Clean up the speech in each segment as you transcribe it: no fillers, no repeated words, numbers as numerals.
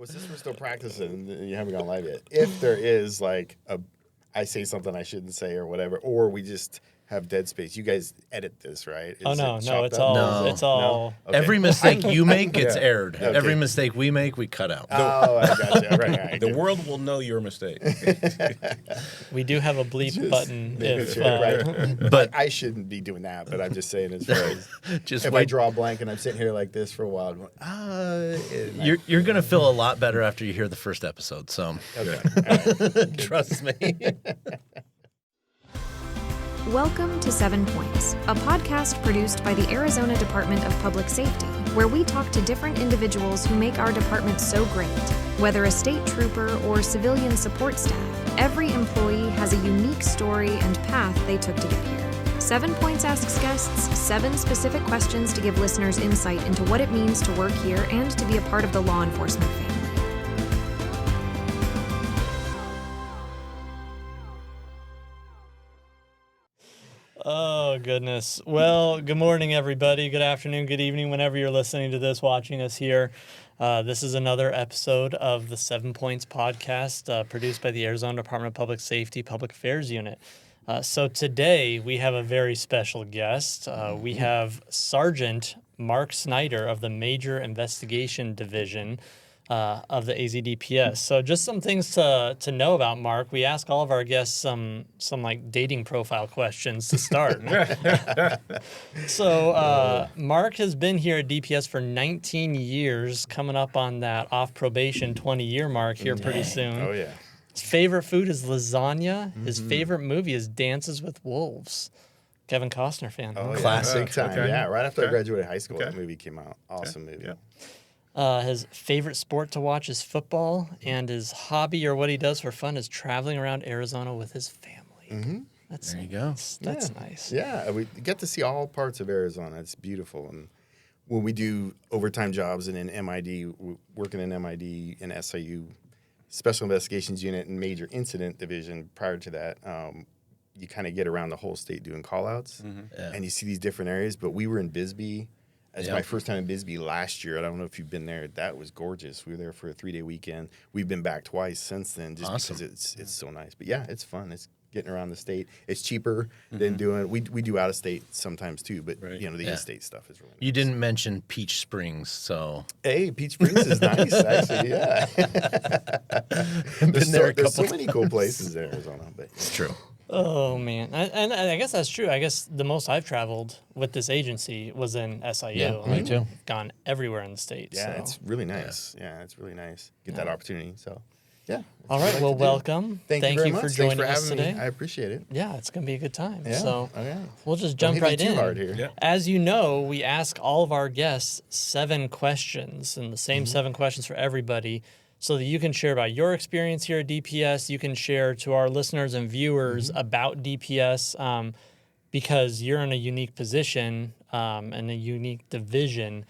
Well, since we're still practicing and you haven't gone live yet, if there is like I say something I shouldn't say or whatever, or we just have dead space, you guys edit this, right? No, it's up? all it's all. Okay. Every mistake you make gets Yeah. aired. Okay. Every mistake we make, we cut out. Oh, I got you. Right. The world will know your mistake. We do have a bleep button if right. But I shouldn't be doing that. But I'm just saying, as far as Just if wait. I draw a blank and I'm sitting here like this for a while, I'm going, You're gonna feel a lot better after you hear the first episode. So okay. All right. trust me. Welcome to 7 Points, a podcast produced by the Arizona Department of Public Safety, where we talk to different individuals who make our department so great. Whether a state trooper or civilian support staff, every employee has a unique story and path they took to get here. 7 Points asks guests 7 specific questions to give listeners insight into what it means to work here and to be a part of the law enforcement family. Oh, goodness. Well, good morning, everybody. Good afternoon, good evening, whenever you're listening to this, watching us here. This is another episode of the 7 Points podcast produced by the Arizona Department of Public Safety Public Affairs Unit. So today we have a very special guest. We have Sergeant Marc Snyder of the Major Investigation Division of the AZDPS. So just some things to know about Marc. We ask all of our guests some like dating profile questions to start. So Marc has been here at DPS for 19 years, coming up on that off probation 20-year mark here pretty soon. Oh yeah. His favorite food is lasagna. His favorite movie is Dances with Wolves. Kevin Costner fan. Oh, yeah. Classic. Big time. Okay. Yeah. Right after I Okay. graduated high school, Okay. that movie came out. Awesome movie. Yeah. His favorite sport to watch is football, and his hobby or what he does for fun is traveling around Arizona with his family. Mm-hmm. That's There you go. That's nice. Yeah, we get to see all parts of Arizona. It's beautiful. And when we do overtime jobs and in MID, working in MID and SIU, Special Investigations Unit and Major Incident Division, prior to that, you kind of get around the whole state doing call-outs. Yeah. And you see these different areas. But we were in Bisbee. It's Yep. my first time in Bisbee last year. I don't know if you've been there. That was gorgeous. We were there for a 3-day weekend. We've been back twice since then just Awesome. because it's so nice. But, yeah, it's fun. It's getting around the state. It's cheaper than doing – we do out-of-state sometimes too. But, Right. the Yeah. in-state stuff is really nice. You didn't mention Peach Springs, so Hey, Peach Springs is nice, actually, yeah. There's so many cool places in Arizona. But it's true. Oh, man. And I guess that's true. I guess the most I've traveled with this agency was in SIU. Yeah, me too. I've gone everywhere in the state. yeah, so. it's really nice. Yeah, it's really nice. Get that opportunity. So, yeah. All right. Well, welcome. Thank you very much. for Thanks joining for us having today. me. I appreciate it. Yeah, it's going to be a good time. Yeah. So Okay. we'll just Don't jump hit me right too in. hard here. Yeah. As you know, we ask all of our guests 7 questions, and the same 7 questions for everybody, so that you can share about your experience here at DPS. You can share to our listeners and viewers about DPS, because you're in a unique position and a unique division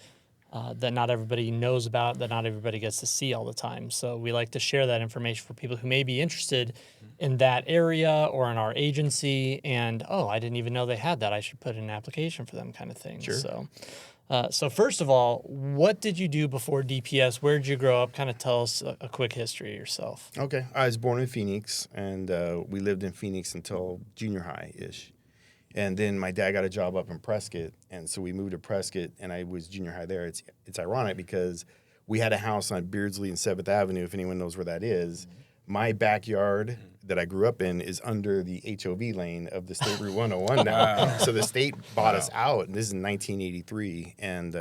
that not everybody knows about, that not everybody gets to see all the time. So we like to share that information for people who may be interested in that area or in our agency, and, oh, I didn't even know they had that. I should put in an application for them, kind of thing. Sure. So first of all, what did you do before DPS? Where did you grow up? Kind of tell us a quick history of yourself. Okay. I was born in Phoenix, and we lived in Phoenix until junior high-ish. And then my dad got a job up in Prescott, and so we moved to Prescott, and I was junior high there. It's ironic because we had a house on Beardsley and 7th Avenue, if anyone knows where that is. My backyard that I grew up in is under the HOV lane of the State Route 101 now. So the state bought us out, and this is in 1983, and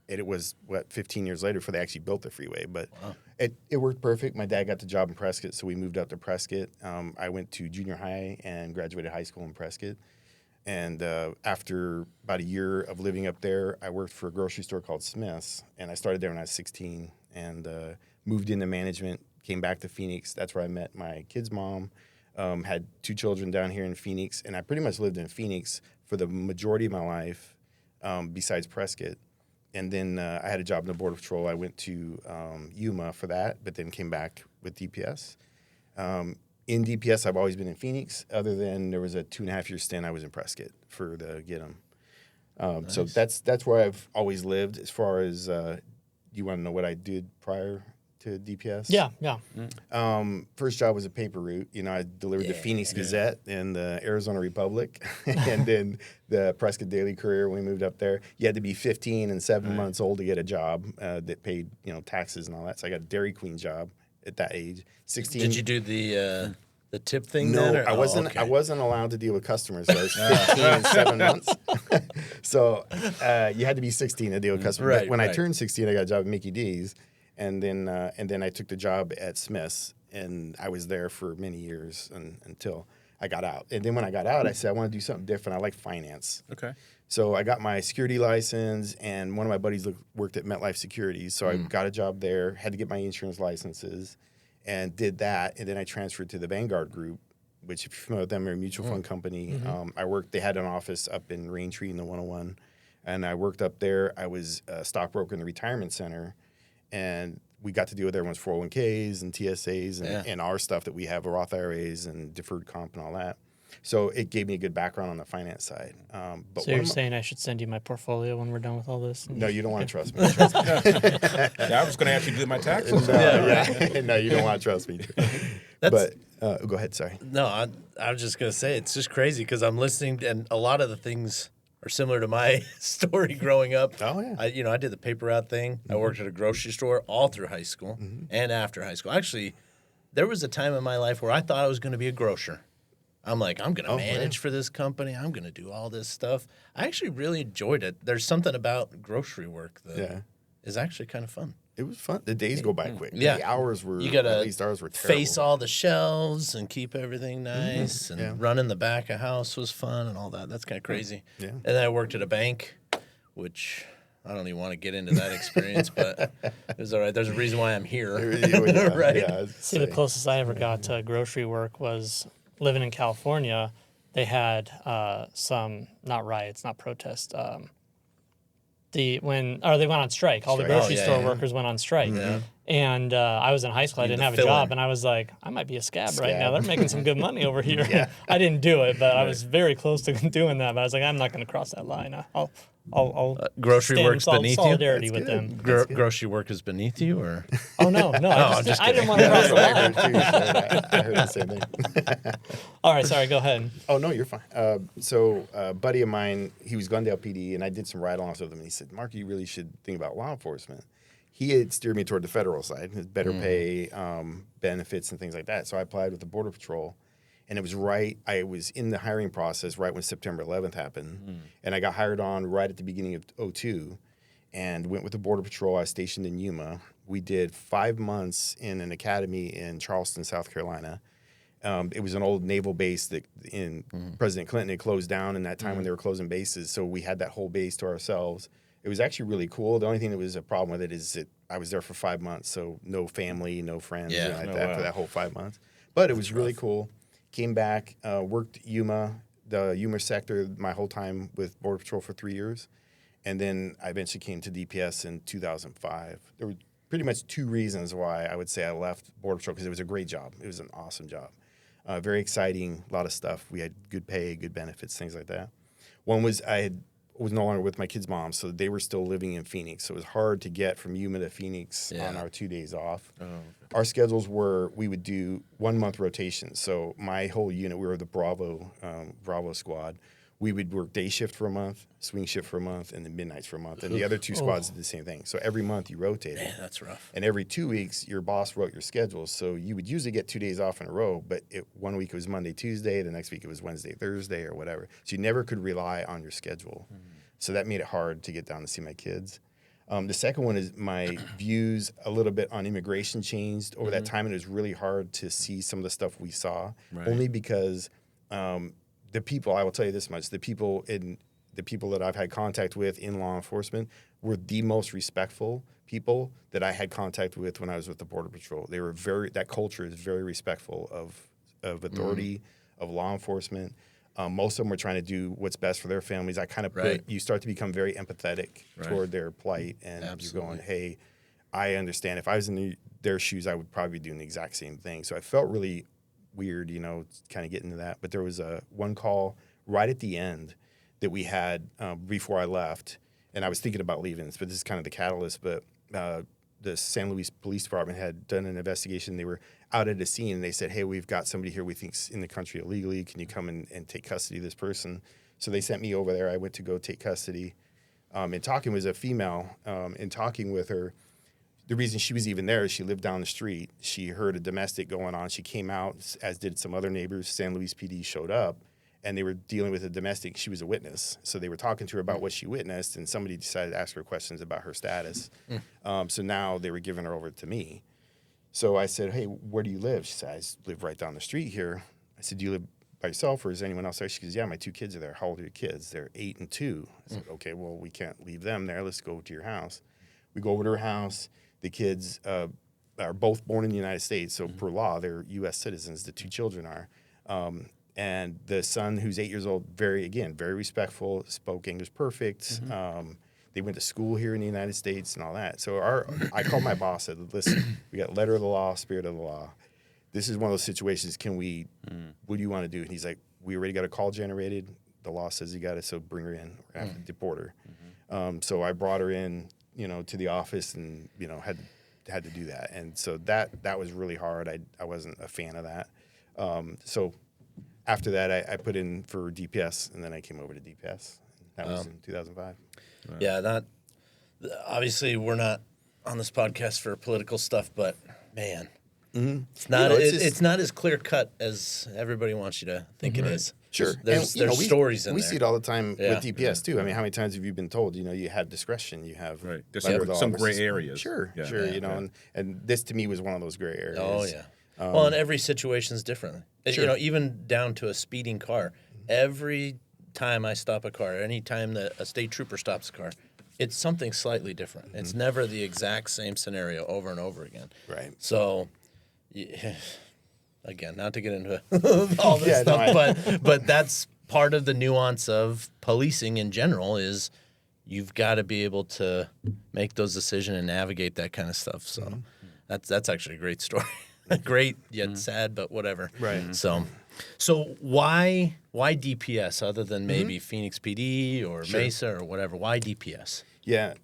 it was, 15 years later before they actually built the freeway. But it worked perfect. My dad got the job in Prescott, so we moved up to Prescott. I went to junior high and graduated high school in Prescott. And after about a year of living up there, I worked for a grocery store called Smith's, and I started there when I was 16 and moved into management, came back to Phoenix. That's where I met my kid's mom, had 2 children down here in Phoenix, and I pretty much lived in Phoenix for the majority of my life besides Prescott. And then I had a job in the Border Patrol. I went to Yuma for that, but then came back with DPS. In DPS, I've always been in Phoenix, other than there was a 2.5-year stint I was in Prescott for the Get 'em. Nice. So that's where I've always lived. As far as you want to know what I did prior to DPS? Yeah, yeah. First job was a paper route. You know, I delivered the Phoenix Gazette and the Arizona Republic, and then the Prescott Daily Courier when we moved up there. You had to be 15 and 7 months old to get a job that paid, taxes and all that. So I got a Dairy Queen job at that age. 16. Did you do the tip thing? No, then, or? I wasn't. Okay. I wasn't allowed to deal with customers. So I was 15 and 7 months. So you had to be 16 to deal with customers. Right, But when I right. turned 16, I got a job at Mickey D's, and then I took the job at Smith's, and I was there for many years until I got out. And then when I got out, I said I want to do something different. I like finance. Okay. So I got my security license, and one of my buddies worked at MetLife Securities. So I got a job there, had to get my insurance licenses, and did that. And then I transferred to the Vanguard Group, which, if you're familiar with them, they're a mutual fund company. They had an office up in Raintree in the 101. And I worked up there. I was a stockbroker in the retirement center. And we got to deal with everyone's 401ks and TSAs and our stuff that we have, Roth IRAs and deferred comp and all that. So it gave me a good background on the finance side. But So you're saying I should send you my portfolio when we're done with all this? no, you don't want to trust me. Yeah, I was going to ask you to do my taxes. No, you don't want to trust me. But go ahead. Sorry. No, I was just gonna say it's just crazy because I'm listening, and a lot of the things are similar to my story growing up. Oh, yeah. I did the paper route thing. I worked at a grocery store all through high school and after high school. Actually, there was a time in my life where I thought I was going to be a grocer. I'm like, I'm going to manage for this company. I'm going to do all this stuff. I actually really enjoyed it. There's something about grocery work that is actually kind of fun. It was fun. The days go by quick. Yeah. The hours were, You got at to least ours were terrible. face all the shelves and keep everything nice. And running the back of house was fun and all that. That's kind of crazy. Yeah. And then I worked at a bank, which I don't even want to get into that experience, but it was all right. There's a reason why I'm here. Right. Yeah, See, the closest I ever got to grocery work was living in California. They had some, not riots, not protests. They went on strike. All the Strike. grocery store workers went on strike. And I was in high school. I didn't have a job, and I was like, I might be a scab right now. They're making some good money over here. I didn't do it, but I was very close to doing that. But I was like, I'm not going to cross that line. I'll grocery stand in work's beneath you? solidarity with them. Grocery work is beneath you, or Oh no, I didn't want to cross the line. I heard the same thing. All right, sorry, go ahead. Oh, no, you're fine. So a buddy of mine, he was Glendale PD, and I did some ride-alongs with him, and he said, Mark, you really should think about law enforcement. He had steered me toward the federal side, better pay, benefits, and things like that. So I applied with the Border Patrol, and it was I was in the hiring process right when September 11th happened, and I got hired on right at the beginning of 2002, and went with the Border Patrol. I was stationed in Yuma. We did 5 months in an academy in Charleston, South Carolina. It was an old naval base that President Clinton had closed down in that time when they were closing bases, so we had that whole base to ourselves. It was actually really cool. The only thing that was a problem with it is that I was there for 5 months, so no family, no friends, anything like that for that whole 5 months. But it was really cool. Came back, worked the Yuma sector my whole time with Border Patrol for 3 years. And then I eventually came to DPS in 2005. There were pretty much two reasons why I would say I left Border Patrol, because it was a great job. It was an awesome job. Very exciting, a lot of stuff. We had good pay, good benefits, things like that. One was I was no longer with my kids' mom, so they were still living in Phoenix. So it was hard to get from Yuma to Phoenix on our 2 days off. Our schedules were, we would do 1 month rotations. So my whole unit, we were the Bravo squad. We would work day shift for a month, swing shift for a month, and then midnights for a month. And the other two squads did the same thing. So every month you rotated. man, that's rough. And every 2 weeks, your boss wrote your schedule. So you would usually get 2 days off in a row, but 1 week it was Monday, Tuesday. The next week it was Wednesday, Thursday, or whatever. So you never could rely on your schedule. So that made it hard to get down to see my kids. The second one is my views a little bit on immigration changed over that time, and it was really hard to see some of the stuff we saw, only because the people, I will tell you this much, the people that I've had contact with in law enforcement were the most respectful people that I had contact with when I was with the Border Patrol. They were that culture is very respectful of authority, of law enforcement. Most of them were trying to do what's best for their families. I kind of you start to become very empathetic toward their plight, and you're going, hey, I understand. If I was in their shoes, I would probably be doing the exact same thing. So I felt really weird, kind of getting into that. But there was one call right at the end that we had before I left, and I was thinking about leaving, but this is kind of the catalyst. But the San Luis Police Department had done an investigation. They were out at a scene, and they said, hey, we've got somebody here we think's in the country illegally. Can you come and take custody of this person? So they sent me over there. I went to go take custody. And talking was a female, and talking with her, the reason she was even there is she lived down the street. She heard a domestic going on. She came out, as did some other neighbors. San Luis PD showed up, and they were dealing with a domestic. She was a witness. So they were talking to her about what she witnessed, and somebody decided to ask her questions about her status. So now they were giving her over to me. So I said, hey, where do you live? She said, I live right down the street here. I said, do you live by yourself, or is anyone else there? She goes, yeah, my 2 kids are there. How old are your kids? They're 8 and 2. I said, okay, well, we can't leave them there. Let's go to your house. We go over to her house. The kids are both born in the United States, so per law, they're U.S. citizens. The 2 children are. And the son, who's 8 years old, very respectful, spoke English perfect. They went to school here in the United States and all that. So I called my boss and said, listen, we got letter of the law, spirit of the law. This is one of those situations. Can we, what do you want to do? And he's like, we already got a call generated. The law says you got it, so bring her in. We're going to have to deport her. So I brought her in, to the office and, had to do that. And so that was really hard. I wasn't a fan of that. So after that, I put in for DPS, and then I came over to DPS. That was in 2005. Right. Yeah, obviously we're not on this podcast for political stuff, but man, it's not it's not as clear cut as everybody wants you to think it is. Sure. There's stories in there. We see it all the time with DPS too. I mean, how many times have you been told, you have discretion, you have There's some gray areas. Sure, and this to me was one of those gray areas. Oh yeah. Well, and every situation is different. Sure. Even down to a speeding car. Every time I stop a car, any time that a state trooper stops a car, it's something slightly different. It's never the exact same scenario over and over again. Right. So, again, not to get into all this stuff, but that's part of the nuance of policing in general is you've got to be able to make those decisions and navigate that kind of stuff. So that's actually a great story. Great yet sad, but whatever. Right. So why DPS other than maybe Phoenix PD or Mesa or whatever? Why DPS? Yeah.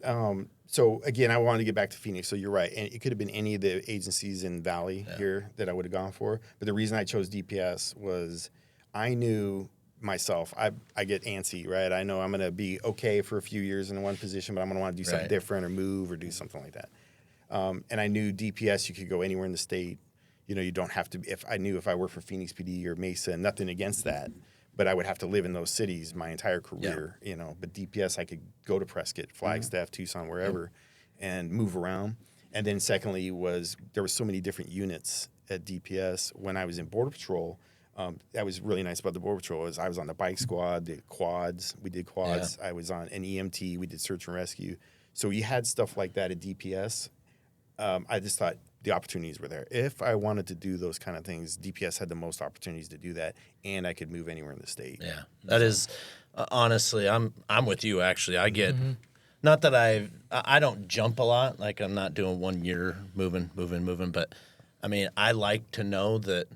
So again, I wanted to get back to Phoenix. So you're right, and it could have been any of the agencies in Valley here that I would have gone for. But the reason I chose DPS was I knew myself. I get antsy, right? I know I'm going to be okay for a few years in one position, but I'm going to want to do something different or move or do something like that. And I knew DPS, you could go anywhere in the state. You don't have to. If I worked for Phoenix PD or Mesa, nothing against that, but I would have to live in those cities my entire career. But DPS, I could go to Prescott, Flagstaff, Tucson, wherever, and move around. And then secondly there were so many different units at DPS. When I was in Border Patrol, that was really nice about the Border Patrol is I was on the bike squad, the quads. We did quads. I was on an EMT. We did search and rescue. So you had stuff like that at DPS. I just thought the opportunities were there. If I wanted to do those kind of things, DPS had the most opportunities to do that, and I could move anywhere in the state. Yeah, that is honestly, I'm with you. Actually, I get not that I don't jump a lot. Like I'm not doing 1 year moving, but I mean I like to know that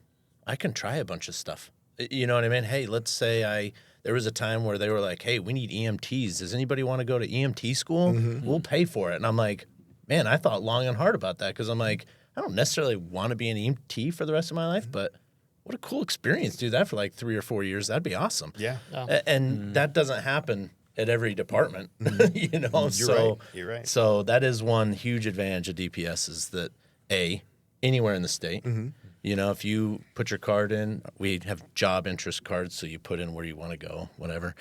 I can try a bunch of stuff. You know what I mean? Hey, let's say there was a time where they were like, hey, we need EMTs. Does anybody want to go to EMT school? We'll pay for it. And I'm like, man, I thought long and hard about that because I'm like, I don't necessarily want to be an EMT for the rest of my life, but what a cool experience. Do that for like 3 or 4 years. That'd be awesome. Yeah. And that doesn't happen at every department, You're right. So that is one huge advantage of DPS is that, anywhere in the state, if you put your card in, we have job interest cards, so you put in where you want to go, whatever.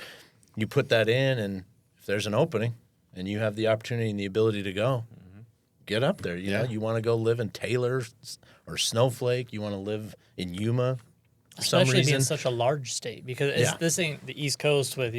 You put that in, and if there's an opening and you have the opportunity and the ability to go, get up there. You know, you want to go live in Taylor or Snowflake. You want to live in Yuma. Especially being such a large state because this ain't the East Coast with,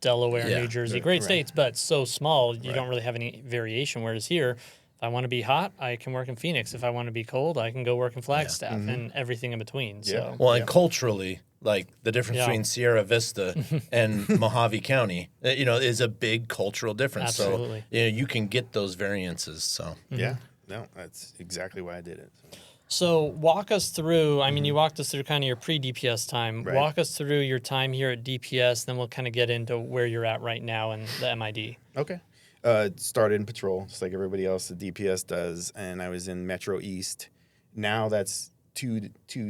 Delaware, New Jersey, great states, but so small you don't really have any variation. Whereas here, if I want to be hot, I can work in Phoenix. If I want to be cold, I can go work in Flagstaff and everything in between. So. Well, and culturally, like the difference between Sierra Vista and Mojave County, is a big cultural difference. Absolutely. So you can get those variances. So yeah, no, that's exactly why I did it. So walk us through, I mean, you walked us through kind of your pre-DPS time. Right. Walk us through your time here at DPS, then we'll kind of get into where you're at right now in the MID. Okay. Started in patrol, just like everybody else. The DPS does, and I was in Metro East. Now that's two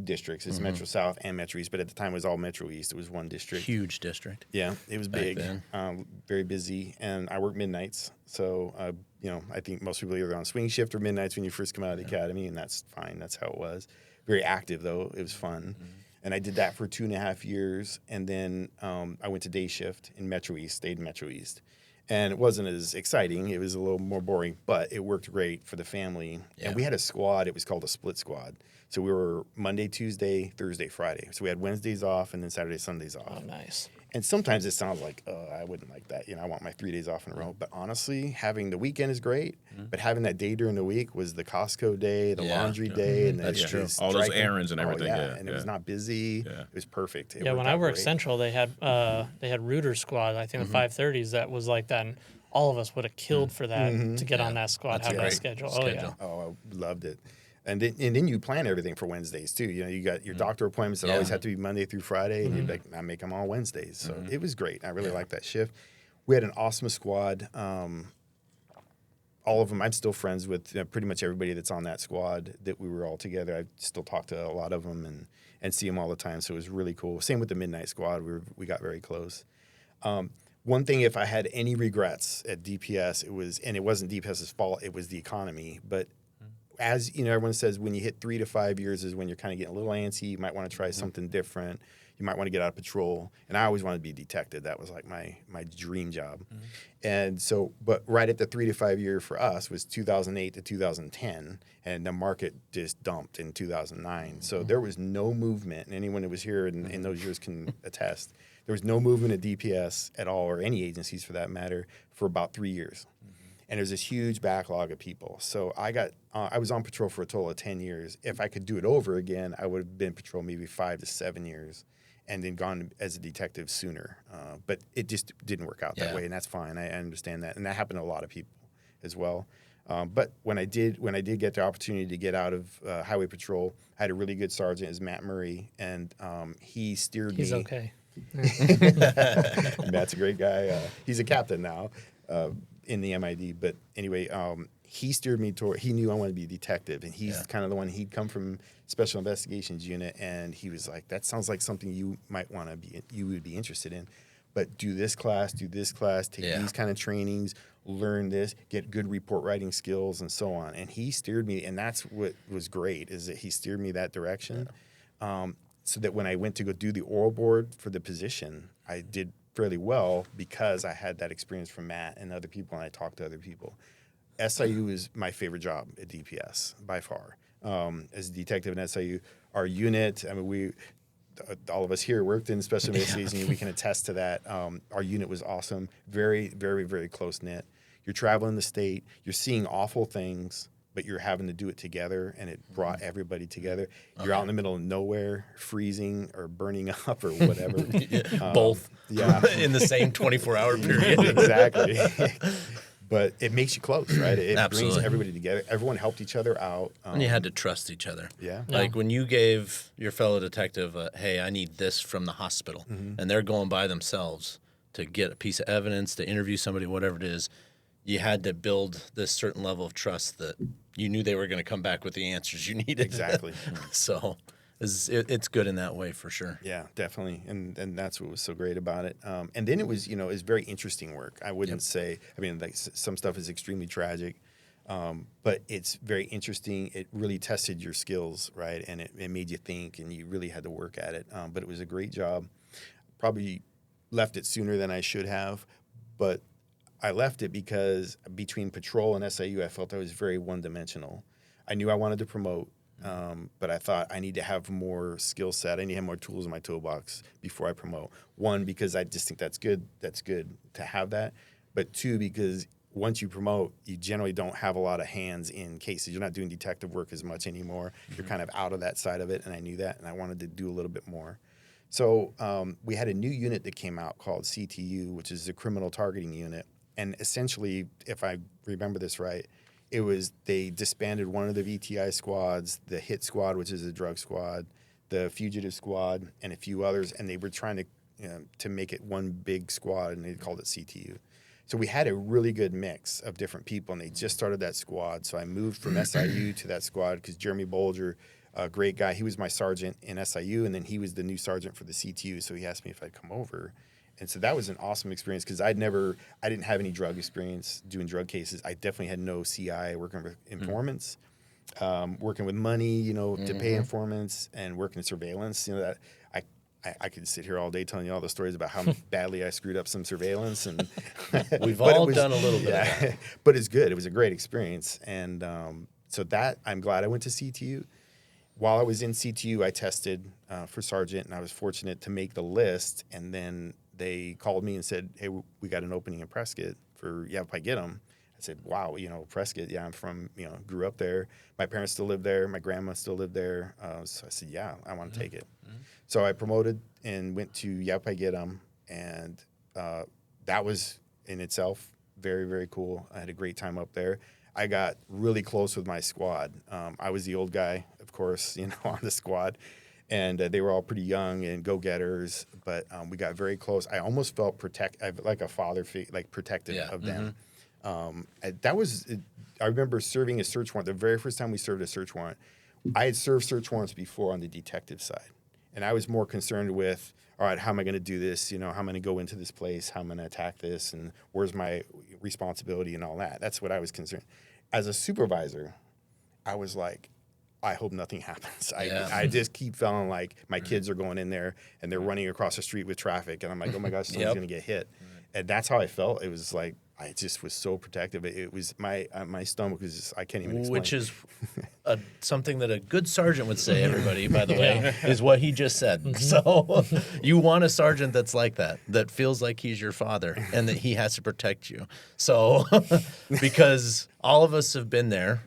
districts. It's Metro South and Metro East, but at the time it was all Metro East. It was one district. Huge district. Yeah, it was Back big, then. very busy, and I worked midnights. So, I think most people either on swing shift or midnights when you first come out of the academy, and that's fine. That's how it was. Very active, though. It was fun. And I did that for 2.5 years, and then I went to day shift in Metro East, stayed in Metro East. And it wasn't as exciting. It was a little more boring, but it worked great for the family. Yeah. And we had a squad. It was called a split squad. So we were Monday, Tuesday, Thursday, Friday. So we had Wednesdays off and then Saturday, Sundays off. Oh, nice. And sometimes it sounds like, I wouldn't like that. I want my 3 days off in a row. But honestly, having the weekend is great. But having that day during the week was the Costco day, the laundry day. And That's true. All those errands and everything. Oh, yeah. And it was not busy. Yeah. It was perfect. It Yeah, worked when I out worked great. Central, they had Rooter Squad. I think the 5:30s that was like that, and all of us would have killed for that to get on that squad, That's have a that great schedule. schedule. Oh, I loved it. And then you plan everything for Wednesdays too. You got your doctor appointments that always had to be Monday through Friday, and you'd like, I make them all Wednesdays. So it was great. I really liked that shift. We had an awesome squad. All of them, I'm still friends with pretty much everybody that's on that squad. That we were all together. I still talk to a lot of them and see them all the time. So it was really cool. Same with the Midnight Squad. We got very close. One thing, if I had any regrets at DPS, it wasn't DPS's fault. It was the economy, but as everyone says, when you hit 3 to 5 years is when you're kind of getting a little antsy. You might want to try something different. You might want to get out of patrol. And I always wanted to be a detective. That was like my dream job. And so, but right at the 3 to 5 year for us was 2008 to 2010, and the market just dumped in 2009. So there was no movement, and anyone that was here in those years can attest. There was no movement at DPS at all, or any agencies for that matter, for about 3 years. And there's this huge backlog of people. So I was on patrol for a total of 10 years. If I could do it over again, I would have been patrol maybe 5 to 7 years and then gone as a detective sooner. But it just didn't work out that way, and that's fine. I understand that. And that happened to a lot of people as well. But when I did get the opportunity to get out of highway patrol, I had a really good sergeant, is Matt Murray, and he steered me. He's okay. Matt's a great guy. He's a captain now. In the MID, but anyway, he steered me toward. He knew I wanted to be a detective, and he's kind of the one. He'd come from Special Investigations Unit, and he was like, "That sounds like something you might want to be. You would be interested in, but do this class, take these kind of trainings, learn this, get good report writing skills, and so on." And he steered me, and that's what was great, is that he steered me that direction, so that when I went to go do the oral board for the position, I did fairly well because I had that experience from Matt and other people, and I talked to other people. SIU is my favorite job at DPS by far. As a detective in SIU, our unit, all of us here worked in Special Investigations, we can attest to that. Our unit was awesome, very, very, very close-knit. You're traveling the state, you're seeing awful things, but you're having to do it together, and it brought everybody together. You're out in the middle of nowhere, freezing or burning up or whatever. Both. Yeah. In the same 24-hour period. Exactly. But it makes you close, right? It brings Absolutely. everybody together. Everyone helped each other out. And you had to trust each other. Yeah. Like when you gave your fellow detective, hey, I need this from the hospital, and they're going by themselves to get a piece of evidence, to interview somebody, whatever it is, you had to build this certain level of trust that you knew they were going to come back with the answers you needed. Exactly. So it's good in that way for sure. Yeah, definitely, and that's what was so great about it. And then it was it's very interesting work. I wouldn't say. Like some stuff is extremely tragic, but it's very interesting. It really tested your skills, right? And it made you think, and you really had to work at it. But it was a great job. Probably left it sooner than I should have, but I left it because between patrol and SIU, I felt I was very one-dimensional. I knew I wanted to promote. But I thought I need to have more skill set. I need to have more tools in my toolbox before I promote. One, because I just think that's good. That's good to have that. But two, because once you promote, you generally don't have a lot of hands in cases. You're not doing detective work as much anymore. You're kind of out of that side of it, and I knew that, and I wanted to do a little bit more. So we had a new unit that came out called CTU, which is the Criminal Targeting Unit. And essentially, if I remember this right, they disbanded one of the VTI squads, the HIT squad, which is a drug squad, the fugitive squad, and a few others, and they were trying to make it one big squad, and they called it CTU. So we had a really good mix of different people, and they just started that squad. So I moved from SIU to that squad because Jeremy Bolger, a great guy, he was my sergeant in SIU, and then he was the new sergeant for the CTU. So he asked me if I'd come over. And so that was an awesome experience because I didn't have any drug experience doing drug cases. I definitely had no CI working with informants, working with money, to pay informants, and working surveillance. That I could sit here all day telling you all the stories about how badly I screwed up some surveillance, and we've all done a little bit of that. But it's good. It was a great experience, and so that I'm glad I went to CTU. While I was in CTU, I tested for sergeant, and I was fortunate to make the list. And then they called me and said, "Hey, we got an opening in Prescott for Yavapai Get 'em." I said, "Wow, Prescott. Yeah, I'm from grew up there. My parents still live there. My grandma still lived there." So I said, "Yeah, I want to take it." So I promoted and went to Yavapai Get 'em, and that was in itself very, very cool. I had a great time up there. I got really close with my squad. I was the old guy, of course, on the squad, and they were all pretty young and go-getters. But we got very close. I almost felt like a father figure, like protective of them. I remember serving a search warrant. The very first time we served a search warrant, I had served search warrants before on the detective side, and I was more concerned with, all right, how am I going to do this? How am I going to go into this place? How am I going to attack this? And where's my responsibility and all that? That's what I was concerned. As a supervisor, I was like, I hope nothing happens. I just keep feeling like my kids are going in there and they're running across the street with traffic, and I'm like, oh my gosh, someone's going to get hit. And that's how I felt. It was like I just was so protective. It was my stomach was just, I can't even explain. Which is something that a good sergeant would say, everybody, by the way, is what he just said. So you want a sergeant that's like that feels like he's your father and that he has to protect you. So because all of us have been there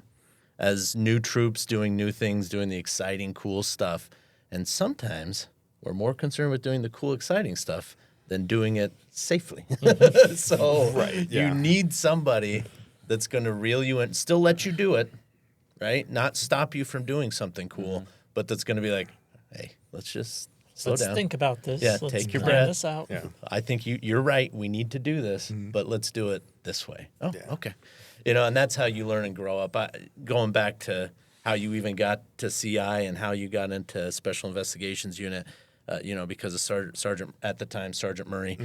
as new troops doing new things, doing the exciting, cool stuff. And sometimes we're more concerned with doing the cool, exciting stuff than doing it safely. So you need somebody that's going to reel you in, still let you do it, right? Not stop you from doing something cool, but that's going to be like, hey, let's just slow down. Let's think about this. Yeah, let's take your plan breath. this out. Yeah. I think you're right. We need to do this, but let's do it this way. Oh, okay. And that's how you learn and grow up. Going back to how you even got to CI and how you got into Special Investigations Unit, because of Sergeant at the time, Sergeant Murray.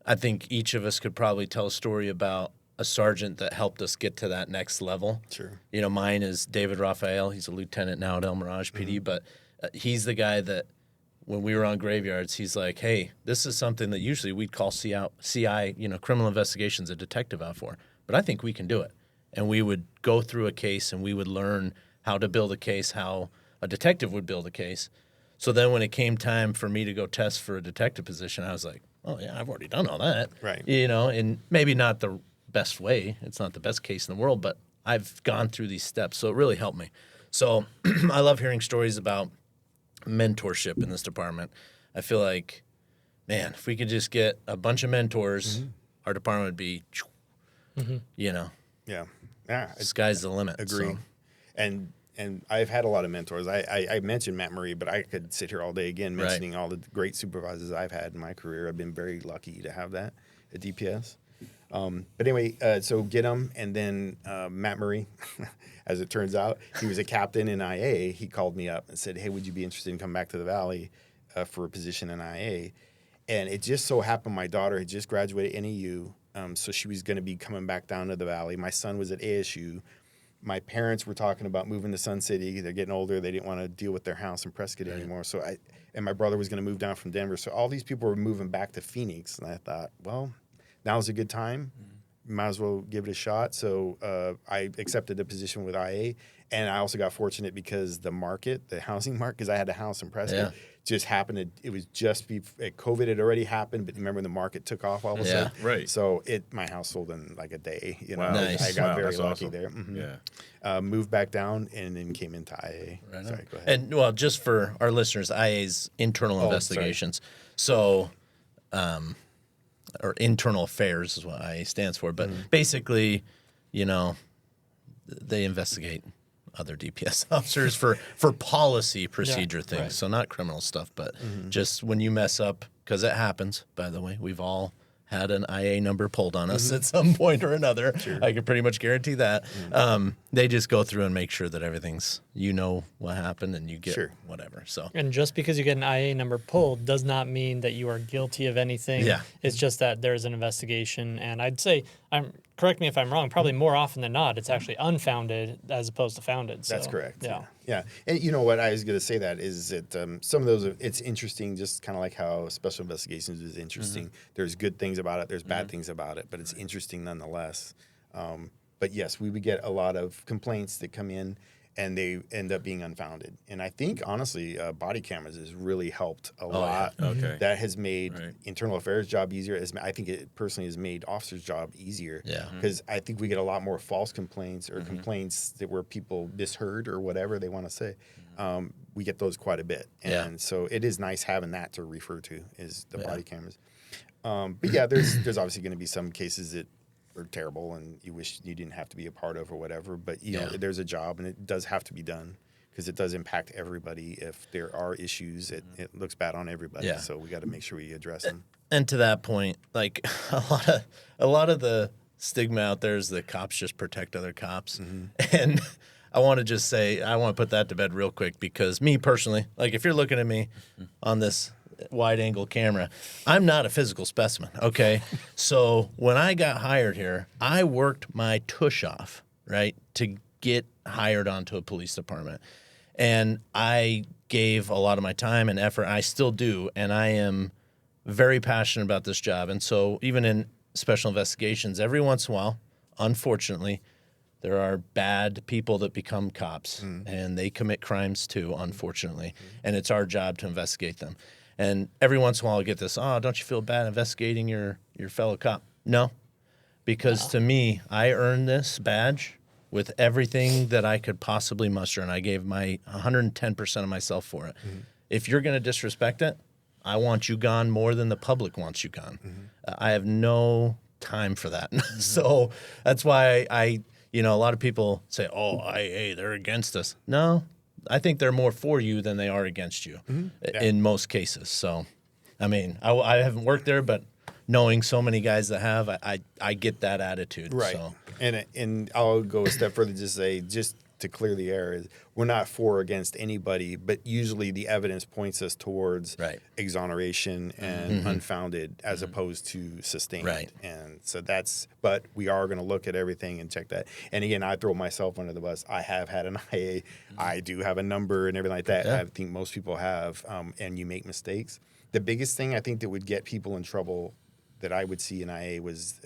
I think each of us could probably tell a story about a sergeant that helped us get to that next level. Sure. Mine is David Raphael. He's a lieutenant now at El Mirage PD, but he's the guy that when we were on graveyards, he's like, hey, this is something that usually we'd call CI, criminal investigations, a detective out for. But I think we can do it. And we would go through a case and we would learn how to build a case, how a detective would build a case. So then when it came time for me to go test for a detective position, I was like, oh, yeah, I've already done all that. Right. And maybe not the best way. It's not the best case in the world, but I've gone through these steps. So it really helped me. So I love hearing stories about mentorship in this department. I feel like, man, if we could just get a bunch of mentors, our department would be, Yeah. sky's the limit. Agree. So. And I've had a lot of mentors. I mentioned Matt Murray, but I could sit here all day again mentioning all the great supervisors I've had in my career. I've been very lucky to have that at DPS. But anyway, so get him, and then Matt Murray, as it turns out, he was a captain in IA. He called me up and said, hey, would you be interested in coming back to the Valley for a position in IA? And it just so happened my daughter had just graduated NEU, so she was going to be coming back down to the Valley. My son was at ASU. My parents were talking about moving to Sun City. They're getting older. They didn't want to deal with their house in Prescott anymore. So and my brother was going to move down from Denver. So all these people were moving back to Phoenix. And I thought, well, now's a good time. Might as well give it a shot. So I accepted the position with IA. And I also got fortunate because the housing market, because I had a house in Prescott, just happened. It was just COVID had already happened, but remember the market took off all of a sudden. Right. So my house sold in like a day. Wow. Nice. I got very that's lucky awesome. there. Yeah. Moved back down and then came into IA. Right Sorry, on. go ahead. And well, just for our listeners, IA's internal investigations. So, or internal affairs is what IA stands for. But basically, they investigate other DPS officers for policy procedure things. right. So not criminal stuff, but just when you mess up, because it happens, by the way, we've all had an IA number pulled on us at some point or another. I can pretty much guarantee that. They just go through and make sure that everything's, what happened and you get whatever. So, and just because you get an IA number pulled does not mean that you are guilty of anything. Yeah. It's just that there's an investigation. And I'd say, correct me if I'm wrong, probably more often than not, it's actually unfounded as opposed to founded. So, That's correct. Yeah. Yeah. And you know what? I was going to say that is that some of those, it's interesting, just kind of like how special investigations is interesting. There's good things about it. There's bad things about it, but it's interesting nonetheless. But yes, we would get a lot of complaints that come in and they end up being unfounded. And I think, honestly, body cameras has really helped a lot. Yeah. Okay. That has made internal affairs job easier. I think it personally has made officers' job easier. Yeah. Because I think we get a lot more false complaints or complaints that where people misheard or whatever they want to say. We get those quite a bit. And so it is nice having that to refer to is the body cameras. But yeah, there's obviously going to be some cases that are terrible and you wish you didn't have to be a part of or whatever. But, you know, there's a job and it does have to be done because it does impact everybody. If there are issues, it looks bad on everybody. Yeah. So we got to make sure we address them. And to that point, like a lot of the stigma out there is that cops just protect other cops. And I want to just say, I want to put that to bed real quick because me personally, like if you're looking at me on this wide angle camera, I'm not a physical specimen. Okay. So when I got hired here, I worked my tush off, right, to get hired onto a police department. And I gave a lot of my time and effort. I still do. And I am very passionate about this job. And so even in special investigations, every once in a while, unfortunately, there are bad people that become cops and they commit crimes too, unfortunately. And it's our job to investigate them. And every once in a while I get this, don't you feel bad investigating your fellow cop? No, because to me, I earned this badge with everything that I could possibly muster, and I gave my 110% of myself for it. If you're going to disrespect it, I want you gone more than the public wants you gone. I have no time for that. So that's why a lot of people say, IA, they're against us. No, I think they're more for you than they are against you in most cases. So, I mean, I haven't worked there, but knowing so many guys that have, I get that attitude. Right. So. And I'll go a step further to say, just to clear the air, is we're not for or against anybody, but usually the evidence points us towards exoneration and unfounded as opposed to sustained. Right. And so but we are going to look at everything and check that. And again, I throw myself under the bus. I have had an IA. I do have a number and everything like that. I think most people have, and you make mistakes. The biggest thing I think that would get people in trouble that I would see in IA was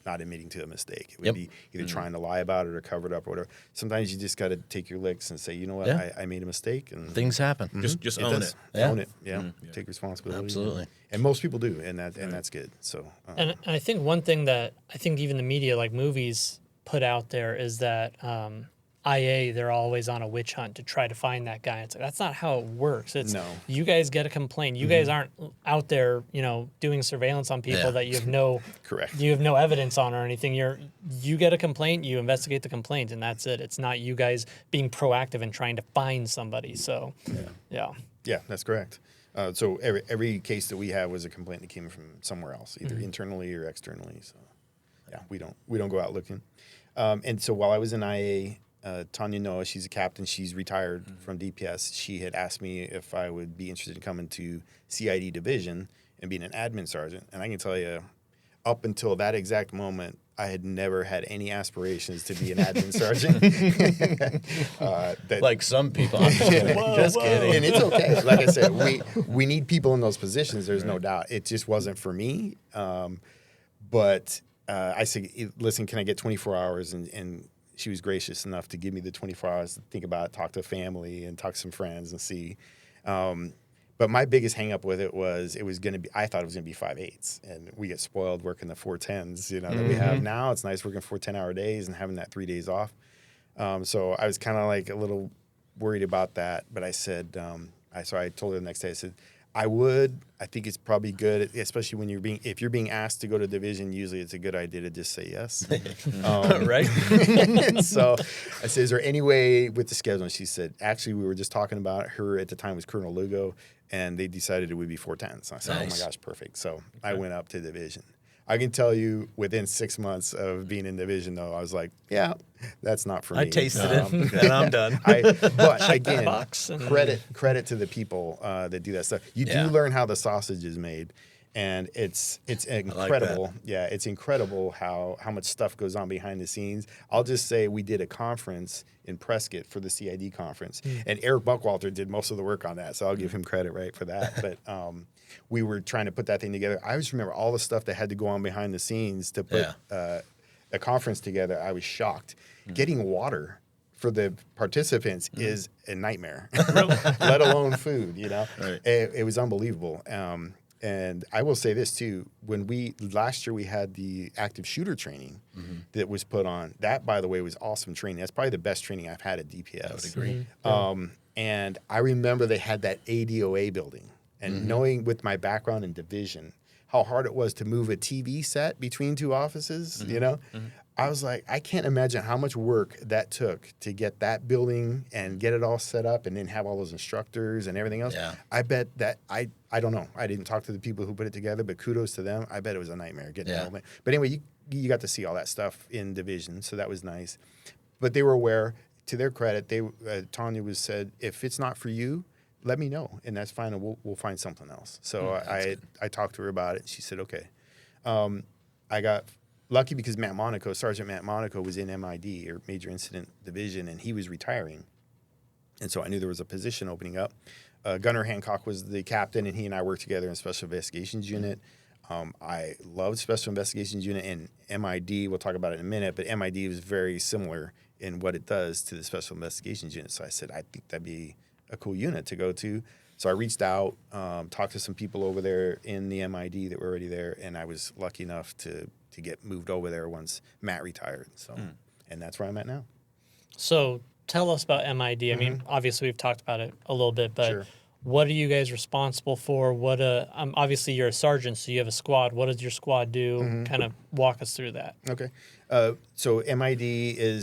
not admitting to a mistake. It would be either trying to lie about it or cover it up or whatever. Sometimes you just got to take your licks and say, you know what, I made a mistake. And things happen. Just own it. Own it. Yeah. Take responsibility. Absolutely. And most people do, and that's good. So. And I think one thing that I think even the media, like movies, put out there is that IA, they're always on a witch hunt to try to find that guy. It's like, that's not how it works. It's you guys get a complaint. You guys aren't out there, doing surveillance on people that you have no you have no evidence on or anything. You get a complaint, you investigate the complaint, and that's it. It's not you guys being proactive and trying to find somebody. So yeah, that's correct. So every case that we have was a complaint that came from somewhere else, either internally or externally. So we don't go out looking. And so while I was in IA. Tanya Noah, she's a captain. She's retired from DPS. She had asked me if I would be interested in coming to CID division and being an admin sergeant. And I can tell you, up until that exact moment, I had never had any aspirations to be an admin sergeant. Like some people. I'm just kidding. Just kidding. And it's okay. Like I said, we need people in those positions. There's no doubt. It just wasn't for me. But I said, listen, can I get 24 hours? And she was gracious enough to give me the 24 hours to think about it, talk to family and talk to some friends and see. But my biggest hang up with it was I thought it was going to be 5/8s. And we get spoiled working the 410s, that we have now. It's nice working 4 10-hour days and having that 3 days off. So I was kind of like a little worried about that. But I said, so I told her the next day, I said, I think it's probably good, especially when if you're being asked to go to division, usually it's a good idea to just say yes. Right. So I said, is there any way with the schedule? And she said, actually, we were just talking about her at the time was Colonel Lugo, and they decided it would be 410s. So I said, oh my gosh, perfect. So I went up to division. I can tell you within 6 months of being in division, though, I was like, yeah, that's not for me. I tasted it, and I'm done. But again, box and- credit to the people that do that stuff. You do Yeah. learn how the sausage is made. And it's incredible. Yeah, it's incredible how much stuff goes on behind the scenes. I'll just say we did a conference in Prescott for the CID conference, and Eric Buckwalter did most of the work on that. So I'll give him credit for that. But we were trying to put that thing together. I just remember all the stuff that had to go on behind the scenes to put a conference together. I was shocked. Getting water for the participants is a nightmare, let alone food. Right. It was unbelievable. And I will say this too: when last year we had the active shooter training that was put on. That, by the way, was awesome training. That's probably the best training I've had at DPS. I would agree. And I remember they had that ADOA building, and knowing with my background in division how hard it was to move a TV set between two offices, I was like, I can't imagine how much work that took to get that building and get it all set up and then have all those instructors and everything else. Yeah. I bet that, I don't know. I didn't talk to the people who put it together, but kudos to them. I bet it was a nightmare getting it all. But anyway, you got to see all that stuff in division, so that was nice. But they were aware, to their credit, Tanya said, if it's not for you, let me know, and that's fine, and we'll find something else. So I talked to her about it. She said, okay. I got lucky because Sergeant Matt Monaco was in MID, or Major Incident Division, and he was retiring. And so I knew there was a position opening up. Gunner Hancock was the captain, and he and I worked together in Special Investigations Unit. I loved Special Investigations Unit and MID. We'll talk about it in a minute, but MID was very similar in what it does to the Special Investigations Unit. So I said, I think that'd be a cool unit to go to. So I reached out, talked to some people over there in the MID that were already there, and I was lucky enough to get moved over there once Matt retired. So, and that's where I'm at now. So tell us about MID. I mean, obviously we've talked about it a little bit, but Sure. What are you guys responsible for? Obviously you're a sergeant, so you have a squad. What does your squad do? Kind of walk us through that. Okay. So MID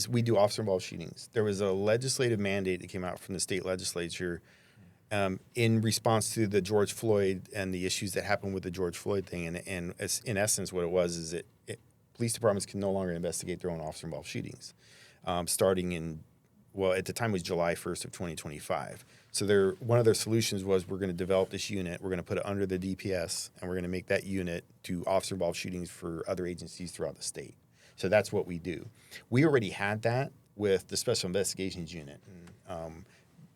we do officer-involved shootings. There was a legislative mandate that came out from the state legislature in response to the George Floyd and the issues that happened with the George Floyd thing. And in essence, what it was is police departments can no longer investigate their own officer-involved shootings, starting at the time it was July 1st of 2025. So one of their solutions was, we're going to develop this unit, we're going to put it under the DPS, and we're going to make that unit do officer-involved shootings for other agencies throughout the state. So that's what we do. We already had that with the Special Investigations Unit.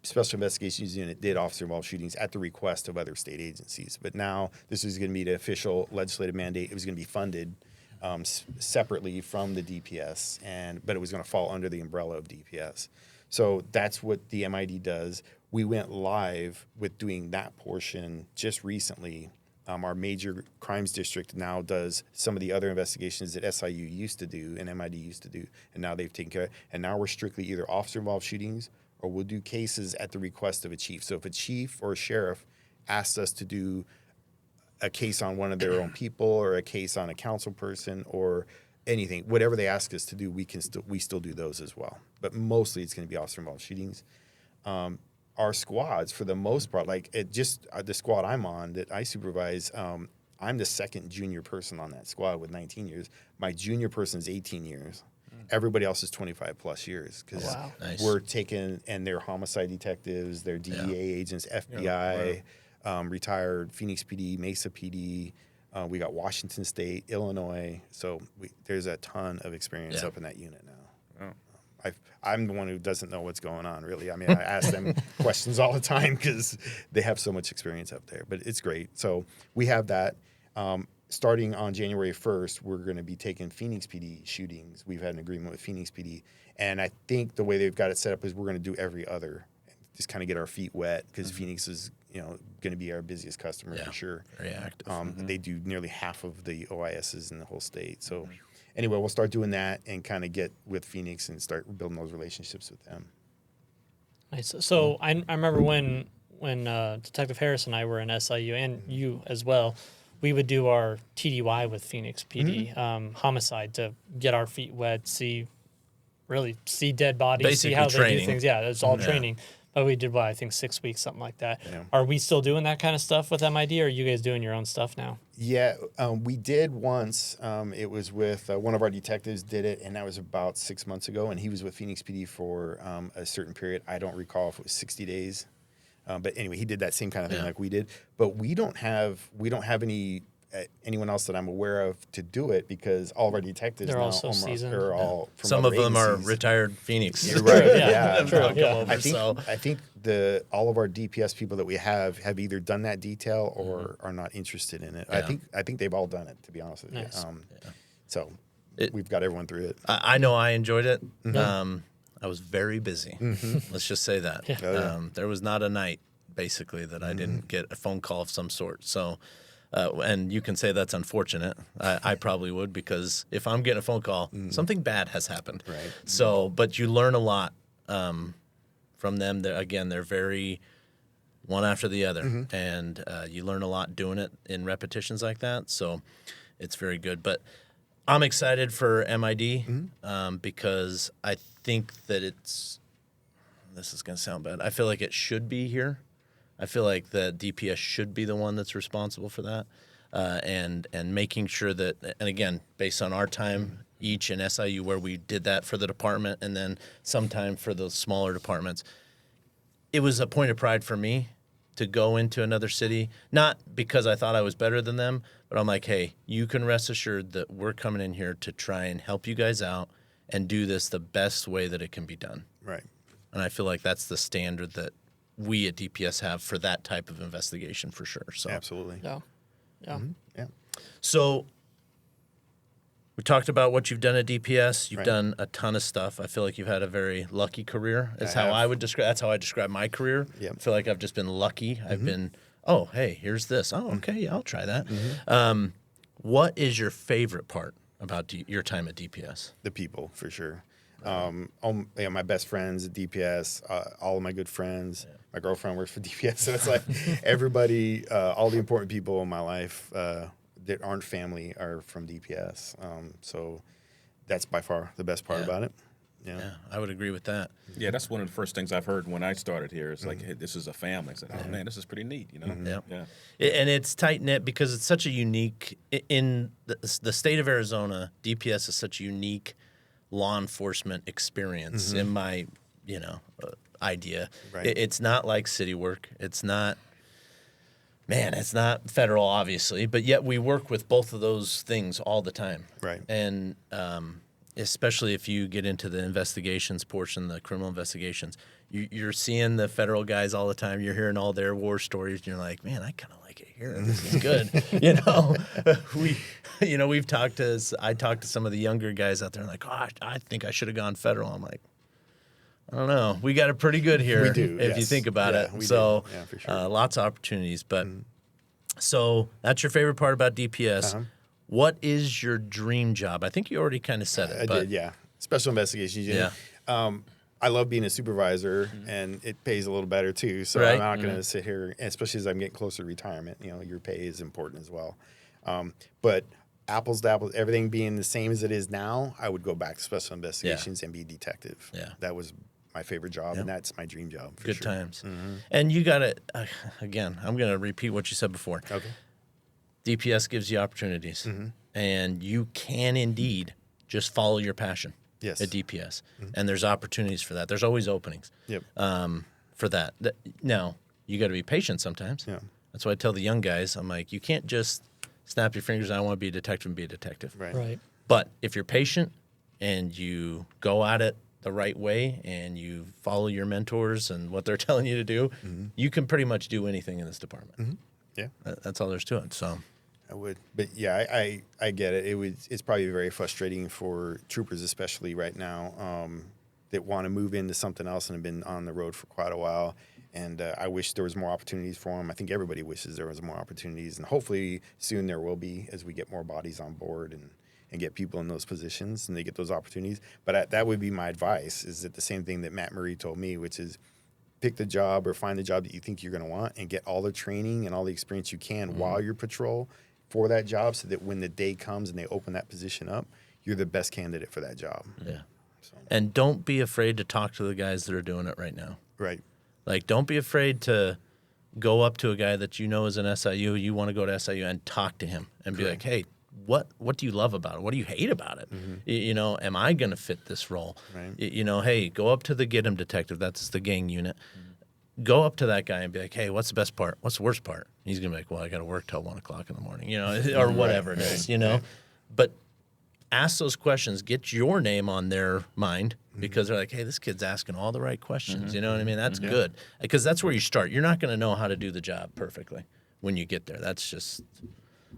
Special Investigations Unit did officer-involved shootings at the request of other state agencies. But now this is going to be the official legislative mandate. It was going to be funded separately from the DPS, but it was going to fall under the umbrella of DPS. So that's what the MID does. We went live with doing that portion just recently. Our major crimes district now does some of the other investigations that SIU used to do and MID used to do, and now they've taken care of it. And now we're strictly either officer-involved shootings, or we'll do cases at the request of a chief. So if a chief or a sheriff asks us to do a case on one of their own people, or a case on a council person, or anything, whatever they ask us to do, we still do those as well. But mostly it's going to be officer-involved shootings. Our squads, for the most part, the squad I'm on that I supervise, I'm the second junior person on that squad with 19 years. My junior person is 18 years. Everybody else is 25 plus years, because we're taking, and they're homicide detectives, they're DEA agents, FBI, retired Phoenix PD, Mesa PD. We got Washington State, Illinois. So there's a ton of experience up in that unit now. I'm the one who doesn't know what's going on, really. I mean, I ask them questions all the time because they have so much experience up there. But it's great. So we have that. Starting on January 1st, we're going to be taking Phoenix PD shootings. We've had an agreement with Phoenix PD. And I think the way they've got it set up is we're going to do every other, just kind of get our feet wet, because Phoenix is going to be our busiest customer for sure. Very active. They do nearly half of the OISs in the whole state. So anyway, we'll start doing that and kind of get with Phoenix and start building those relationships with them. Nice. So I remember when Detective Harris and I were in SIU, and you as well, we would do our TDY with Phoenix PD, homicide, to get our feet wet, see dead bodies, Basically see how they training. do things. Yeah, it's all training. But we did, I think 6 weeks, something like that. Yeah. Are we still doing that kind of stuff with MID, or are you guys doing your own stuff now? Yeah, we did once. It was with one of our detectives did it, and that was about 6 months ago. And he was with Phoenix PD for a certain period. I don't recall if it was 60 days, but anyway, he did that same kind of thing like we did. But we don't have anyone else that I'm aware of to do it because all of our detectives They're now all so seasoned. are all from Some of other them are agencies. retired Phoenix. You're right. Yeah, Yeah, true, Come yeah. over, I think all of our DPS people that we have either done that detail or are not interested in it. Yeah. I think they've all done it, to be honest with Nice. you. So we've got everyone through it. I know I enjoyed it. I was very busy. Let's just say that. Yeah. There was not a night, basically, that I didn't get a phone call of some sort. So, and you can say that's unfortunate. I probably would, because if I'm getting a phone call, something bad has happened. Right. So, but you learn a lot from them. They're very one after the other, and you learn a lot doing it in repetitions like that. So, it's very good. But I'm excited for MID because I think that this is going to sound bad. I feel like it should be here. I feel like the DPS should be the one that's responsible for that, and making sure that, and again, based on our time each in SIU where we did that for the department and then sometime for the smaller departments, it was a point of pride for me to go into another city, not because I thought I was better than them, but I'm like, hey, you can rest assured that we're coming in here to try and help you guys out and do this the best way that it can be done. Right. And I feel like that's the standard that we at DPS have for that type of investigation for sure. So Absolutely. Yeah. Yeah. Yeah. So we talked about what you've done at DPS. You've Right. done a ton of stuff. I feel like you've had a very lucky career. That's I how have. I would describe. That's how I describe my career. Yep. I feel like I've just been lucky. I've been, oh, hey, here's this. Oh, okay, yeah, I'll try that. What is your favorite part about your time at DPS? The people, for sure. My best friends at DPS, all of my good friends. My girlfriend works for DPS, so it's like everybody, all the important people in my life that aren't family are from DPS. So that's by far the best part about it. Yeah, I would agree with that. Yeah, that's one of the first things I've heard when I started here. It's like, hey, this is a family. I said, oh, man, this is pretty neat, you know? Yeah. Yeah. And it's tight-knit because it's such a unique, in the state of Arizona, DPS is such a unique law enforcement experience in my, idea. Right. It's not like city work. It's not federal, obviously, but yet we work with both of those things all the time. Right. And especially if you get into the investigations portion, the criminal investigations, you're seeing the federal guys all the time. You're hearing all their war stories, and you're like, man, I kind of like it here. This is good. I talked to some of the younger guys out there, and like, oh, I think I should have gone federal. I'm like, I don't know. We got it pretty good here. We do, if you yes. think about Yeah, it. we So, do. Yeah, for sure. lots of opportunities. But so that's your favorite part about DPS. Uh-huh. What is your dream job? I think you already kind of said it. I but did, yeah. Special investigations unit. Yeah. I love being a supervisor, and it pays a little better too. So Right. I'm not going to sit here, especially as I'm getting closer to retirement. Your pay is important as well. But apples to apples, everything being the same as it is now, I would go back to special investigations and be a detective. Yeah. That was my favorite job, and that's my dream job. For Good sure. times. And you got to, again, I'm going to repeat what you said before. Okay. DPS gives you opportunities, and you can indeed just follow your passion Yes. at DPS. And there's opportunities for that. There's always openings Yep. for that. Now, you got to be patient sometimes. Yeah. That's why I tell the young guys, I'm like, you can't just snap your fingers, I want to be a detective and be a detective. Right. Right. But if you're patient and you go at it the right way and you follow your mentors and what they're telling you to do, you can pretty much do anything in this department. Yeah. That's all there's to it. So, I would, but yeah, I get it. It's probably very frustrating for troopers, especially right now, that want to move into something else and have been on the road for quite a while. And I wish there was more opportunities for them. I think everybody wishes there was more opportunities, and hopefully soon there will be as we get more bodies on board and get people in those positions and they get those opportunities. But that would be my advice: is that the same thing that Matt Murray told me, which is pick the job or find the job that you think you're going to want and get all the training and all the experience you can while you're patrol for that job, so that when the day comes and they open that position up, you're the best candidate for that job. yeah. So, And don't be afraid to talk to the guys that are doing it right now. right. Like, don't be afraid to go up to a guy that you know is an SIU, you want to go to SIU, and talk to him and be like, hey, what do you love about it? What do you hate about it? You know, am I going to fit this role? Right. You know, hey, go up to the Get 'em detective. That's the gang unit. Go up to that guy and be like, hey, what's the best part? What's the worst part? He's going to be like, well, I got to work till 1 o'clock in the morning, you know, or whatever it is, you know. But ask those questions, get your name on their mind because they're like, hey, this kid's asking all the right questions. You know what I mean? That's good because that's where you start. You're not going to know how to do the job perfectly when you get there. That's just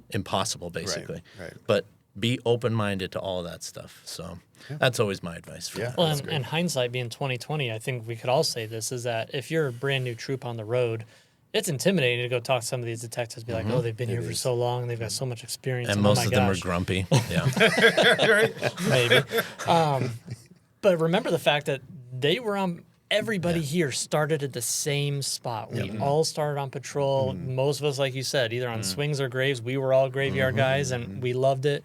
impossible, basically. Right. But be open-minded to all of that stuff. So that's always my advice for that. Well, and hindsight being 2020, I think we could all say this, is that if you're a brand new troop on the road, it's intimidating to go talk to some of these detectives, be like, oh, they've been here for so long, and they've got so much experience. And oh most my of them are gosh. grumpy. Yeah. Maybe. But remember the fact that they were on, everybody here started at the same spot. We all started on patrol. Most of us, like you said, either on swings or graves. We were all graveyard guys, and we loved it.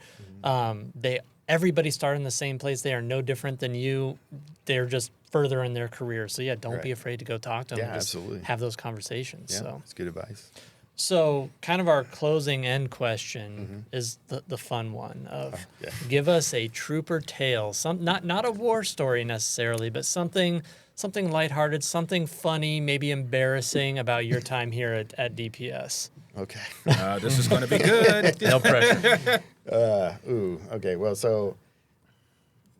Everybody started in the same place. They are no different than you. They're just further in their career. So, yeah, don't be afraid to go talk to them. Yeah, and just absolutely. have those conversations. Yeah, So. that's good advice. So, kind of our closing end question is the fun one of give us a trooper tale, not a war story necessarily, but something lighthearted, something funny, maybe embarrassing about your time here at DPS. Okay. This is going to be good. No pressure. Okay. Well, so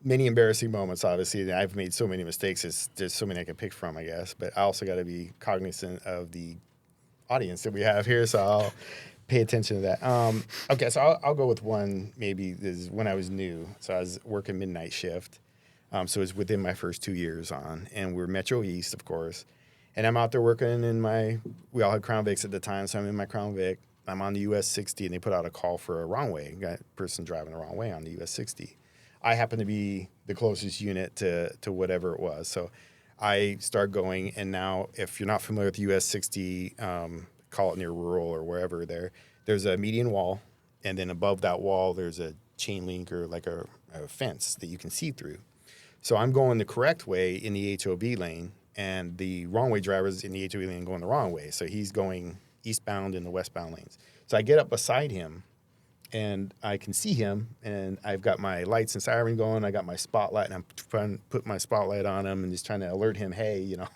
many embarrassing moments, obviously. I've made so many mistakes. There's so many I can pick from, I guess. But I also got to be cognizant of the audience that we have here, so I'll pay attention to that. Okay, so I'll go with one. Maybe this is when I was new. So I was working midnight shift. So it was within my first 2 years on, and we're Metro East, of course. And I'm out there working we all had Crown Vics at the time, so I'm in my Crown Vic. I'm on the US 60, and they put out a call for a wrong way. Got a person driving the wrong way on the US 60. I happen to be the closest unit to whatever it was. So I start going, and now if you're not familiar with US 60, call it near rural or wherever there's a median wall, and then above that wall there's a chain link or like a fence that you can see through. So I'm going the correct way in the HOV lane, and the wrong way driver's in the HOV lane going the wrong way. So he's going eastbound in the westbound lanes. So I get up beside him, and I can see him, and I've got my lights and siren going. I got my spotlight, and I'm trying to put my spotlight on him and just trying to alert him, hey, you know,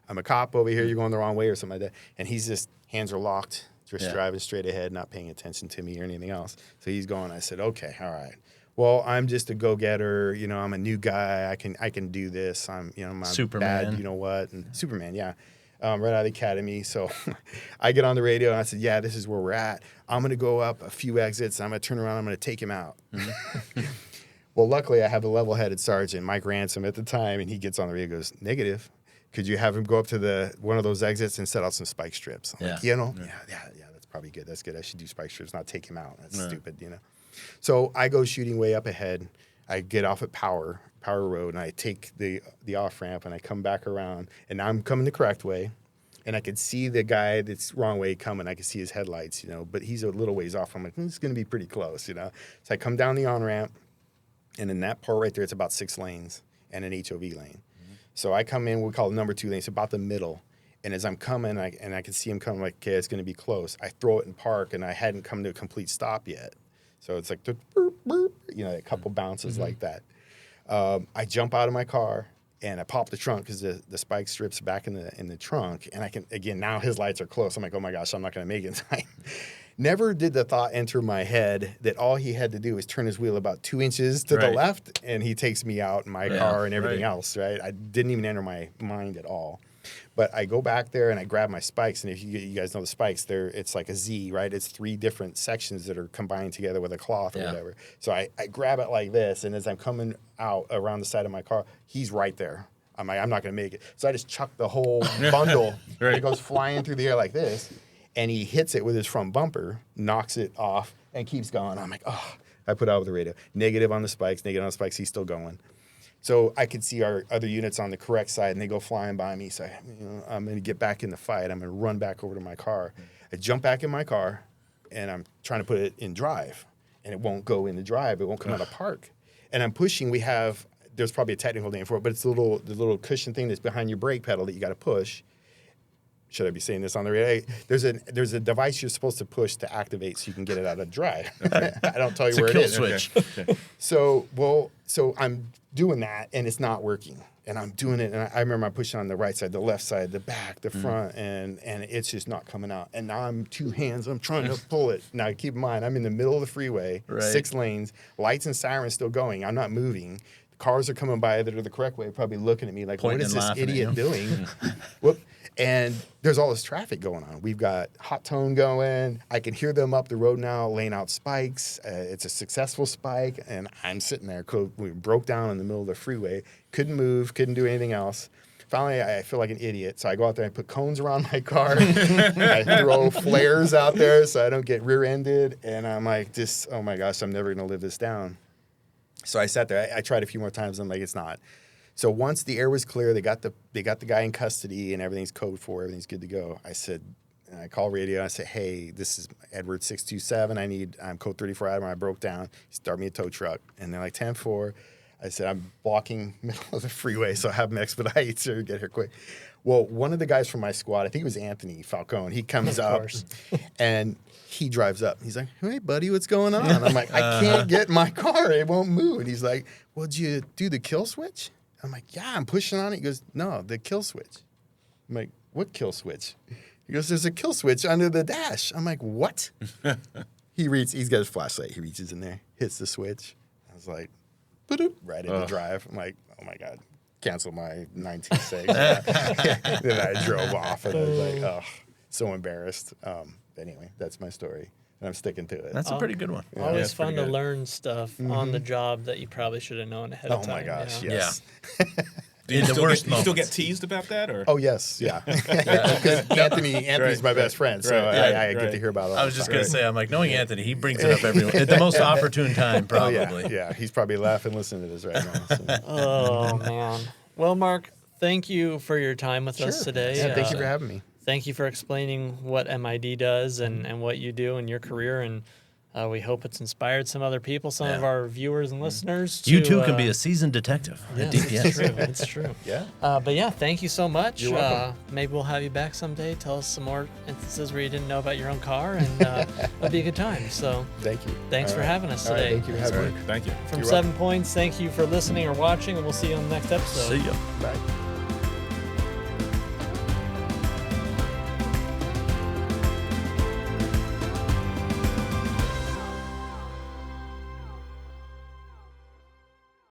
I'm a cop over here. You're going the wrong way or something like that. And he's just, hands are locked, just driving straight ahead, not paying attention to me or anything else. So he's going. I said, okay, all right. Well, I'm just a go-getter. You know, I'm a new guy. I can do this. I'm Superman. bad, you know what? And Superman, yeah. Right out of the academy. So I get on the radio and I said, yeah, this is where we're at. I'm going to go up a few exits. I'm going to turn around. I'm going to take him out. Well, luckily I have a level-headed sergeant, Mike Ransom at the time, and he gets on the radio and goes, negative. Could you have him go up to one of those exits and set out some spike strips? I'm like, you know, yeah, that's probably good. That's good. I should do spike strips, not take him out. That's stupid, you know. So I go shooting way up ahead. I get off at Power Road, and I take the off-ramp, and I come back around, and now I'm coming the correct way, and I could see the guy that's wrong way coming. I could see his headlights, you know, but he's a little ways off. I'm like, it's going to be pretty close, you know. So I come down the on-ramp, and in that part right there, it's about 6 lanes and an HOV lane. So I come in, we call it number 2 lane. It's about the middle. And as I'm coming, I can see him coming, like, okay, it's going to be close. I throw it in park, and I hadn't come to a complete stop yet. So it's like, boop, boop, you know, a couple bounces like that. I jump out of my car, and I pop the trunk because the spike strip's back in the trunk. And I can, again, now his lights are close. I'm like, oh, my gosh, I'm not going to make it in time. Never did the thought enter my head that all he had to do was turn his wheel about 2 inches to the left, and he takes me out in my car and everything else, right? I didn't even enter my mind at all. But I go back there and I grab my spikes, and if you guys know the spikes, it's like a Z, right? It's 3 different sections that are combined together with a cloth or whatever. So I grab it like this, and as I'm coming out around the side of my car, he's right there. I'm like, I'm not going to make it. So I just chuck the whole bundle. It goes flying through the air like this, and he hits it with his front bumper, knocks it off, and keeps going. I'm like, oh. I put out with the radio. Negative on the spikes, he's still going. So I could see our other units on the correct side, and they go flying by me. So I'm going to get back in the fight. I'm going to run back over to my car. I jump back in my car, and I'm trying to put it in drive, and it won't go into drive. It won't come out of park. And I'm pushing. There's probably a technical name for it, but it's the little cushion thing that's behind your brake pedal that you got to push. should I be saying this on the radio? There's a device you're supposed to push to activate so you can get it out of dry. I don't tell you where it is. Switch. Okay. So I'm doing that and it's not working. And I'm doing it, and I remember I'm pushing on the right side, the left side, the back, the front, and it's just not coming out. And now I'm 2 hands, I'm trying to pull it. Now keep in mind, I'm in the middle of the freeway, Right. 6 lanes, lights and sirens still going. I'm not moving. Cars are coming by that are the correct way, probably looking at me like, Pointing what is and this laughing at idiot you. doing? Whoop. And there's all this traffic going on. We've got hot tone going. I can hear them up the road now laying out spikes. It's a successful spike. And I'm sitting there. We broke down in the middle of the freeway. Couldn't move. Couldn't do anything else. Finally, I feel like an idiot. So I go out there and put cones around my car. I throw flares out there so I don't get rear-ended. And I'm like, oh my gosh, I'm never going to live this down. So I sat there. I tried a few more times. I'm like, it's not. So once the air was clear, they got the guy in custody and everything's code 4, everything's good to go. I call radio. I said, hey, this is Edward 627. I'm code 34 Adam. I broke down. Start me a tow truck. And they're like 10-4. I said, I'm blocking middle of the freeway, so I have them expedite to get here quick. Well, one of the guys from my squad, I think it was Anthony Falcone, he comes up and he drives up. He's like, hey, buddy, what's going on? I'm like, I can't get my car. It won't move. And he's like, well, did you do the kill switch? I'm like, yeah, I'm pushing on it. He goes, no, the kill switch. I'm like, what kill switch? He goes, there's a kill switch under the dash. I'm like, what? He's got his flashlight. He reaches in there, hits the switch. I was like, ba-doop, right in the drive. I'm like, oh my God, cancel my 19.6. Then I drove off and I was like, oh, so embarrassed. Anyway, that's my story. And I'm sticking to it. That's a pretty good one. Always it's fun pretty to good. learn stuff on the job that you probably should have known ahead of Oh time. my gosh, you know? yes. Do you In the still worst get, you still moments. get teased about that, or? Oh yes, yeah. Because Anthony's my best friend, so I get to hear about it all I was the just time. going to say, I'm like, knowing Anthony, he brings it up at the most opportune time, Oh, probably. yeah. He's probably laughing listening to this right now. So. Oh, man. Well, Mark, thank you for your time with us today. Yeah, thank you for having me. Thank you for explaining what MID does and what you do in your career. And we hope it's inspired some other people, some of our viewers and listeners. You too can be a seasoned detective yeah, at DPS. It's true. It's true. Yeah. But yeah, thank you so much. You're welcome. Maybe we'll have you back someday. Tell us some more instances where you didn't know about your own car, and it'll be a good time. So Thank you. thanks All for right. having us All right, today. thank you for having me. Thank you. From You're 7 Points, thank you for listening or watching, and we'll see you on the next episode. See ya. Bye.